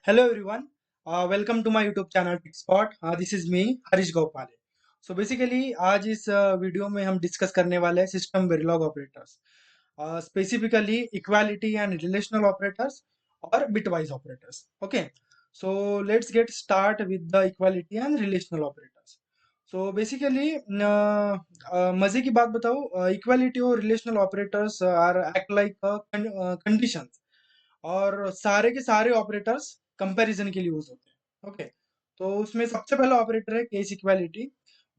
Hello everyone, welcome to my YouTube channel TechSpot. This is me Harish Gopale. So basically आज इस video में हम discuss करने वाले हैं system Verilog operators, specifically equality and relational operators और bitwise operators. Okay, so let's get start with the equality and relational operators. So basically मजे की बात बताऊं, इक्वालिटी और relational operators are act like conditions, और सारे के सारे ऑपरेटर्स कंपैरिजन के लिए यूज होते हैं. ओके, तो उसमें सबसे पहला ऑपरेटर है केस इक्वालिटी,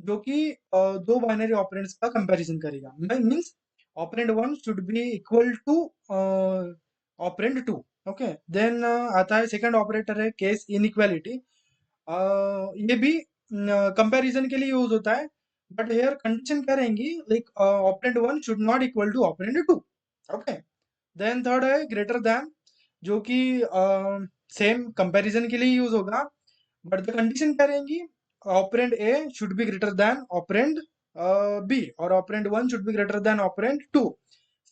जो कि दो बाइनरी ऑपरेंड्स का कंपैरिजन करेगा. Means operand one should be equal to operand two. Okay, then आता है सेकंड ऑपरेटर है केस इनइक्वालिटी. ये भी कंपैरिजन के लिए यूज होता है, बट हेयर कंडीशन क्या रहेंगी, like operand one should not equal to operand two. Okay, then third है ग्रेटर देन, जो कि सेम कंपैरिजन के लिए यूज होगा, बट द कंडीशन क्या रहेंगी, operand A should be greater than operand B, और operand one should be greater than operand two.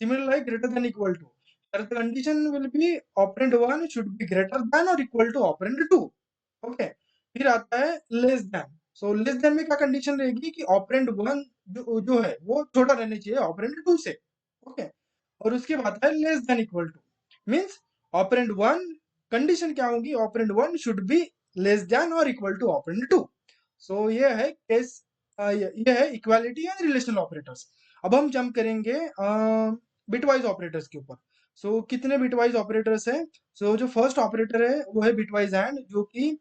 Similar like greater than equal to, the condition will be operand one should be greater than और equal to operand two. Okay, फिर आता है less than. So less than में क्या condition रहेगी कि operand one जो है वो छोटा रहना चाहिए ऑपरेंड टू से. ओके, और उसके बाद है less than equal to, means operand one, condition क्या होगी, operand one should be less than और equal to operand two. So ये है केस, ये है इक्वालिटी एंड रिलेशनल ऑपरेटर्स. अब हम जंप करेंगे बिटवाइज ऑपरेटर्स के ऊपर. सो कितने बिटवाइज ऑपरेटर्स हैं. सो जो फर्स्ट ऑपरेटर है वो है बिटवाइज एंड, जो कि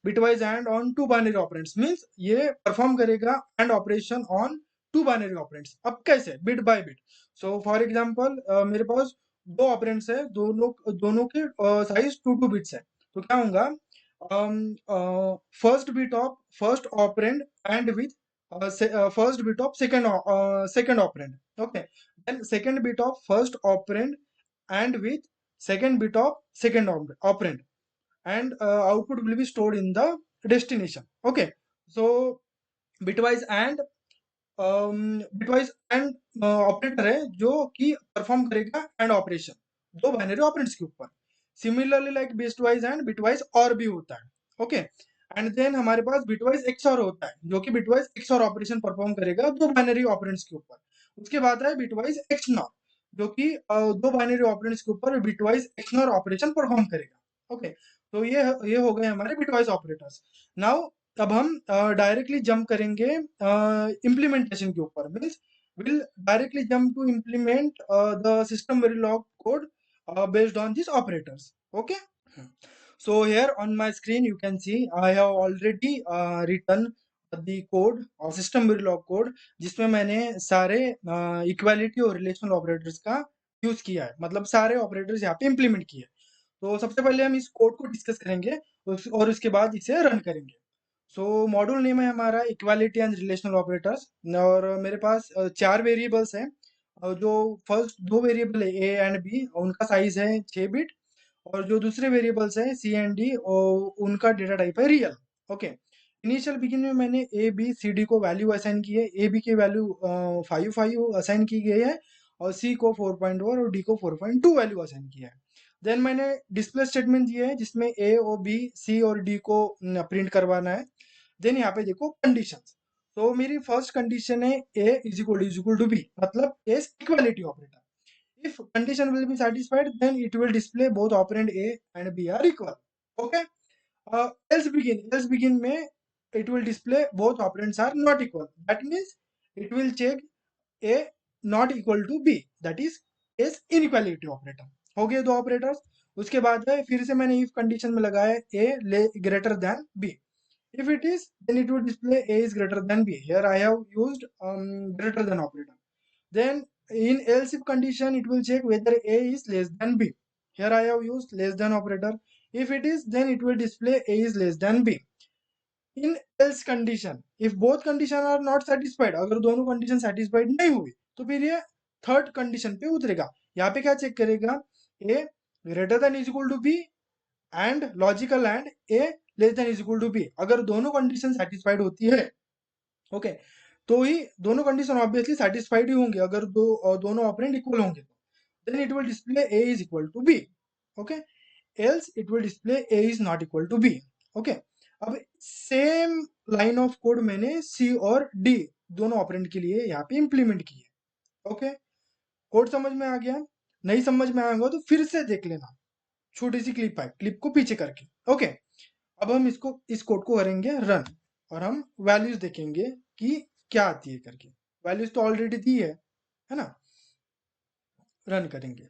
bitwise and on two binary operands, means ये परफॉर्म करेगा and operation on two binary operands. अब कैसे, bit by bit. So for example मेरे पास दो ऑपरेंड्स है, दोनों दोनों के साइज 2 2 बिट्स है. तो क्या होगा, first bit of first operand and with first bit of second operand. Okay, then second bit of first operand and with second bit of second operand, and output will be stored in the destination. Okay, so bitwise and bitwise and operator है जो कि perform करेगा and operation दो binary operands के ऊपर. Similarly like bitwise and bitwise और भी होता है. ओके, एंड देन हमारे पास बिटवाइज एक्सऑर होता है, जो कि बिटवाइज एक्सऑर ऑपरेशन परफॉर्म करेगा दो बाइनरी ऑपरेंड्स के ऊपर. उसके बाद है बिटवाइज एक्सनॉर, जो कि दो बाइनरी ऑपरेंड्स के ऊपर बिटवाइज एक्सनॉर ऑपरेशन परफॉर्म करेगा. ओके, तो ये हो गए हमारे बिटवाइज ऑपरेटर्स. नाउ अब हम डायरेक्टली जंप करेंगे इम्प्लीमेंटेशन के ऊपर. Means will directly jump to implement the system Verilog code based on these operators. Okay, so here on my screen you can see I have already written the code और system verilog code, जिसमें मैंने सारे equality और relational operators का use किया है, मतलब सारे ऑपरेटर्स यहाँ पे इम्प्लीमेंट किए. तो सबसे पहले हम इस कोड को डिस्कस करेंगे और उसके बाद इसे रन करेंगे. सो मॉड्यूल नेम है हमारा इक्वालिटी एंड रिलेशनल ऑपरेटर्स, और मेरे पास चार वेरिएबल्स हैं. जो फर्स्ट दो वेरिएबल है ए एंड बी, उनका साइज है 6 बिट, और जो दूसरे वेरिएबल्स हैं सी एंड डी, उनका डेटा टाइप है रियल. ओके, इनिशियल बिगिन में मैंने ए बी सी डी को वैल्यू असाइन की है. ए बी की वैल्यू 5 5 असाइन की गई है, और सी को 4.1 और डी को 4.2 वैल्यू असाइन किया है. देन मैंने डिस्प्ले स्टेटमेंट दिए है, जिसमें ए और बी सी और डी को प्रिंट करवाना है. देन यहाँ पे देखो कंडीशंस. तो मेरी फर्स्ट कंडीशन है ए इज इक्वल टू बी, मतलब case equality operator. if condition will be satisfied, then it will display both operand a and b are equal. Okay, else begin में it will display both operands are not equal. That means it will check a not equal to b, that is is inequality operator. हो गए दो operators. उसके बाद है फिर से मैंने if कंडीशन में लगाया a greater than b. If it is, then it will display a is greater than b. Here I have used greater than operator. Then in else if condition, it will check whether a is less than b. Here I have used less than operator. If it is, then it will display a is less than b. In else condition, if both condition are not satisfied, अगर दोनों condition satisfied नहीं हुई, तो फिर ये third condition पे उतरेगा. यहाँ पे क्या चेक करेगा, a greater than is equal to b and logical and A less than is equal to B. अगर दोनों कंडीशन सेटिस्फाइड होती है, ओके, तो ही दोनों कंडीशन ऑब्वियसली सेटिस्फाइड ही होंगे, अगर दोनों ऑपरेंड इक्वल होंगे तो. Then it will display A is equal to B. Okay, else it will display a is not equal to b. Okay, अब सेम लाइन ऑफ कोड मैंने सी और डी दोनों operand के लिए यहाँ पे इंप्लीमेंट की है। ओके, कोड समझ में आ गया? नहीं समझ में आएगा तो फिर से देख लेना, छोटी सी क्लिप है, क्लिप को पीछे करके। ओके, अब हम इसको इस कोड को करेंगे रन, और हम वैल्यूज देखेंगे कि क्या आती है करके। वैल्यूज तो ऑलरेडी दी है ना? रन करेंगे।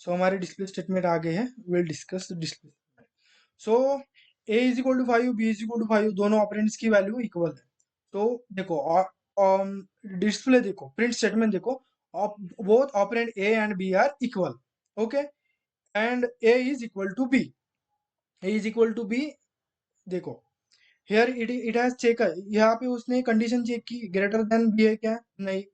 सो हमारे डिस्प्ले स्टेटमेंट आ गए हैं, will discuss display. So A is equal to 5, B is equal to 5, दोनों ऑपरेंड्स की वैल्यू इक्वल है। तो देखो डिस्प्ले देखो, प्रिंट स्टेटमेंट देखो, both operand A and B are equal. Okay, and A is equal to B, A is equal to B. देखो here it has check, यहाँ पे उसने कंडीशन चेक की, ग्रेटर देन बी है क्या? नहीं।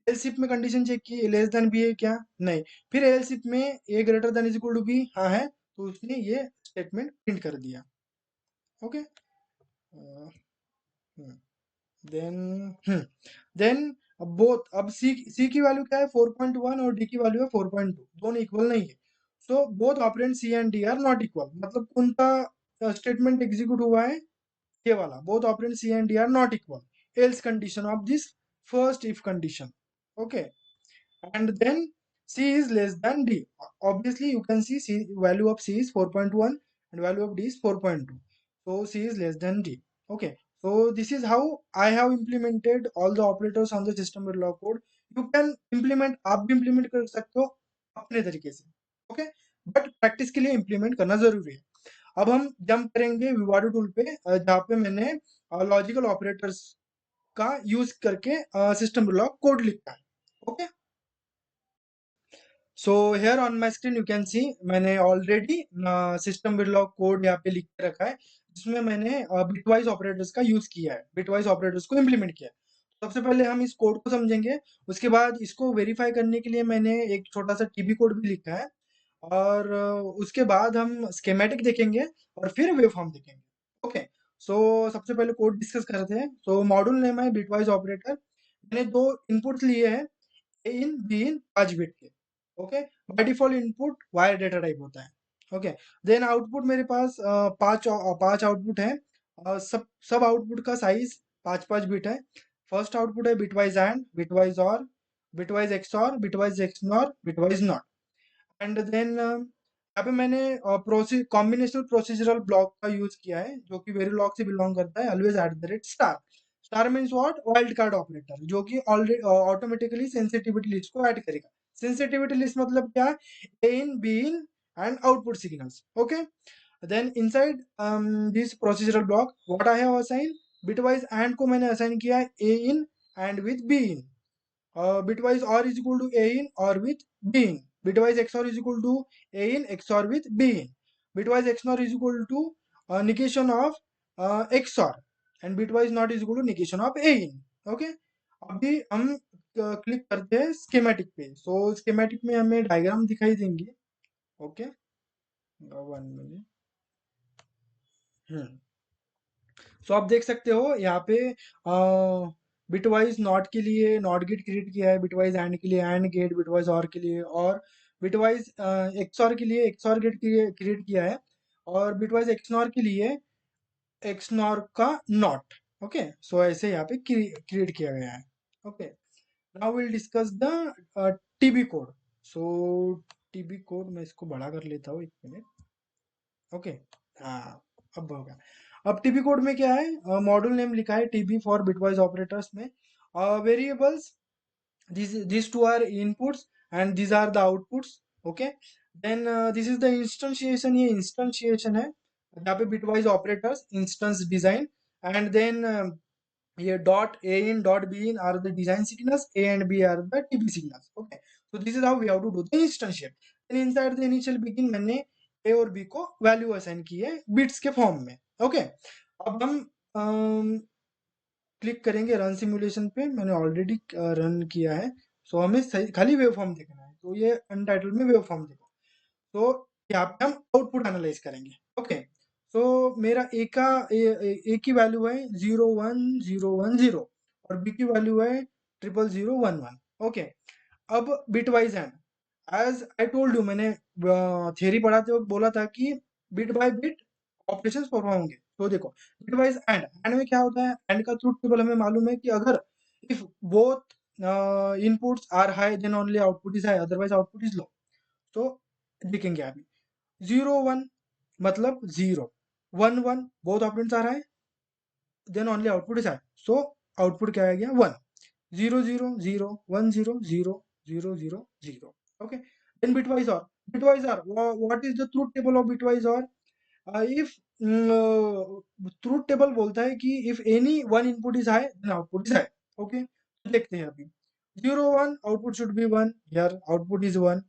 एलसिफ में कंडीशन चेक की, लेस देन बी है क्या? नहीं। फिर एलसिफ में A greater than is equal to B हाँ है, तो उसने ये स्टेटमेंट प्रिंट कर दिया। ओके, देन देन बोथ, अब सी की वैल्यू क्या है? 4.1 और डी की वैल्यू है 4.2, दोनों इक्वल नहीं है। So both operand C and D are not equal, मतलब कौन सा स्टेटमेंट एग्जीक्यूट हुआ है? ये वाला, both operand C and D are not equal, else condition of this first if condition. Okay, and then C is less than D. Obviously, you can see C value of C is 4.1 and value of D is 4.2. So C is less than D. Okay. So this is how I have implemented all the operators on the system Verilog code. You can implement, आप भी implement कर सकते हो अपने तरीके से। Okay, but practice के लिए implement करना जरूरी है। अब हम जंप करेंगे विवाडो टूल पे, जहाँ पे मैंने लॉजिकल ऑपरेटर्स का यूज करके सिस्टम Verilog कोड लिखा है। Okay, so here on my screen you can सी, मैंने ऑलरेडी सिस्टम वेरिलॉग कोड यहाँ पे लिख के रखा है, जिसमें मैंने बिटवाइज ऑपरेटर्स का यूज किया है, बिटवाइज ऑपरेटर्स को इम्प्लीमेंट किया है। सबसे पहले हम इस कोड को समझेंगे, उसके बाद इसको वेरीफाई करने के लिए मैंने एक छोटा सा टीबी कोड भी लिखा है, और उसके बाद हम स्केमेटिक देखेंगे और फिर वेव फॉर्म देखेंगे। ओके, सो सबसे पहले कोड डिस्कस करते हैं। सो मॉड्यूल नेम है बिटवाइज ऑपरेटर, मैंने दो इनपुट्स लिए हैं, ए इन बी इन 5 बिट के। Okay, by default input wire data type होता है। ओके, देन आउटपुट मेरे पास पांच आउटपुट है, सब सब आउटपुट का साइज 5 5 बिट है। फर्स्ट आउटपुट है bitwise and, bitwise or, bitwise XOR, bitwise XNOR, bitwise not. And then यहाँ पे मैंने कॉम्बिनेशनल प्रोसीजरल ब्लॉक का यूज किया है, जो कि वेरिलॉग से बिलोंग करता है, always at the rate star. Star means what? Wild card operator, जो कि ऑलरेडी ऑटोमेटिकली सेंसिटिविटी लिस्ट को ऐड करेगा। सेंसिटिविटी लिस्ट मतलब क्या? A in, B in and output signals. Okay, then inside this procedural block what I have assign, bitwise and को मैंने assign किया है A in and with B in, bitwise or is equal to a in or with b in, bitwise xor is equal to a in xor with b in, bitwise xnor is equal to negation of xor, and bitwise not is equal to negation of a in. Okay, अभी हम click करते हैं schematic पे। सो schematic में हमें diagram दिखाई देंगे। Okay, 1 minute. सो आप देख सकते हो यहाँ पे बिटवाइज नॉट के लिए नॉट गेट क्रिएट किया है, बिटवाइज एंड के लिए एंड गेट, बिटवाइज और के लिए और, बिटवाइज एक्सऑर के लिए एक्सऑर गेट क्रिएट किया है, और बिटवाइज एक्सनॉर के लिए एक्सनॉर का नॉट। ओके, सो ऐसे यहाँ पे क्रिएट किया गया है। Okay, now will discuss the TB code. So TB code मैं इसको बड़ा कर लेता हूँ, 1 मिनट। ओके, हाँ अब होगा। अब टीबी कोड में क्या है? मॉड्यूल नेम लिखा है टीबी फॉर बिटवाइज ऑपरेटर्स में, variables, these two are inputs and these are the outputs. Okay, then this is the instantiation, ये instantiation है जहाँ पे bitwise operators instance design, and then ये dot a in dot b in are the design signals, a and b are the tb signals. Okay, so this is how we have to do the instantiate. then inside the initial begin मैंने a और b को value assign की है bits के form में। Okay, अब हम click करेंगे रन सिमुलेशन पे, मैंने ऑलरेडी रन किया है। सो हमें सही खाली वेव फॉर्म देखना है, तो ये अनटाइटल में वेव फॉर्म देखो। तो यहाँ पे हम आउटपुट एनालाइज करेंगे। ओके, सो मेरा ए की वैल्यू है 0 1 0 1 0 और बी की वैल्यू है 0 0 0 1 1। ओके, अब bitwise and, as I told you, मैंने थियरी पढ़ाते वक्त बोला था कि bit by bit operations perform होंगे। तो देखो, बिट वाइज एंड, एंड में क्या होता है, एंड का ट्रूथ टेबल हमें मालूम है कि अगर if both inputs are high then only output is high, otherwise output is low. तो देखेंगे अभी, 0 1 मतलब 0, 1 1 both operands are high then only output is high, so output क्या आ गया 1। 0 0 0 1 0 0 0 0 0। Okay, then bitwise or, bitwise or, what is the truth table of bitwise or? If truth table बोलता है कि if any one input is high then output is high. Okay, देखते हैं अभी, 0 1 output should be 1, here output is 1,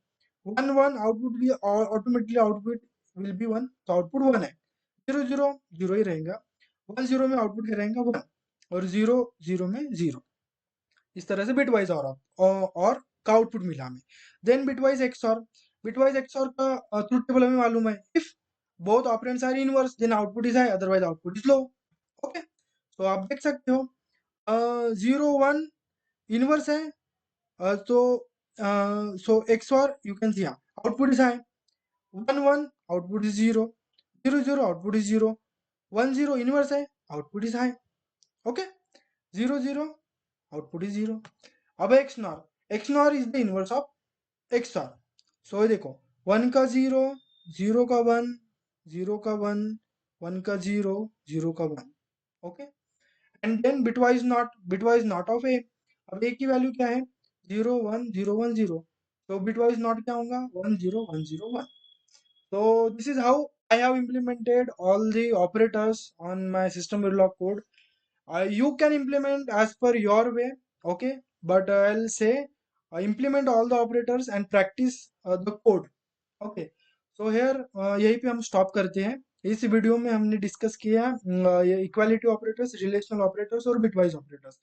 1 1 output भी automatically output will be 1, तो output 1 है। 0 0 0 ही रहेगा, 1 0 में आउटपुट क्या रहेगा 1, और 0 0 में 0। इस तरह से बिटवाइज और का आउटपुट मिला हमें। Then bitwise XOR, bitwise XOR का ट्रुथ टेबल हमें मालूम है, if both operands are inverse then output is high, otherwise output is low. Okay, तो आप देख सकते हो 0 1 इनवर्स है, तो so XOR you can see output is high, 1 1 output is 0, 0 0 output is 0, 1 0 inverse है, output is high. Okay, 0 0 output is 0। अब XNOR, XNOR is the inverse of XOR. So देखो, 1 का 0, 0 का 1, 0 का 1, 1 का 0, 0 का 1। Okay, and then bitwise not of A. अब A की वैल्यू क्या है 0 1 0 1 0, तो बिटवाइज नॉट क्या होगा 1 0 1 0 1। So this is how I have implemented all the operators on my system verilog code. You can implement as per your way, okay, but I'll say implement all the operators and practice the code, okay. So here यहीं पे हम stop करते हैं। इस video में हमने discuss किया ये इक्वालिटी ऑपरेटर्स, रिलेशनल ऑपरेटर्स और बिटवाइज ऑपरेटर्स,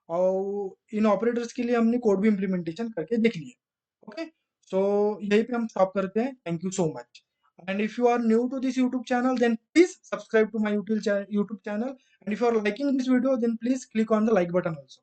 और इन ऑपरेटर्स के लिए हमने कोड भी इम्प्लीमेंटेशन करके देख लिया। ओके, सो यहीं पे हम स्टॉप करते हैं। Thank you so much. And if you are new to this YouTube channel, then please subscribe to my YouTube channel. And if you are liking this video, then please click on the like button also.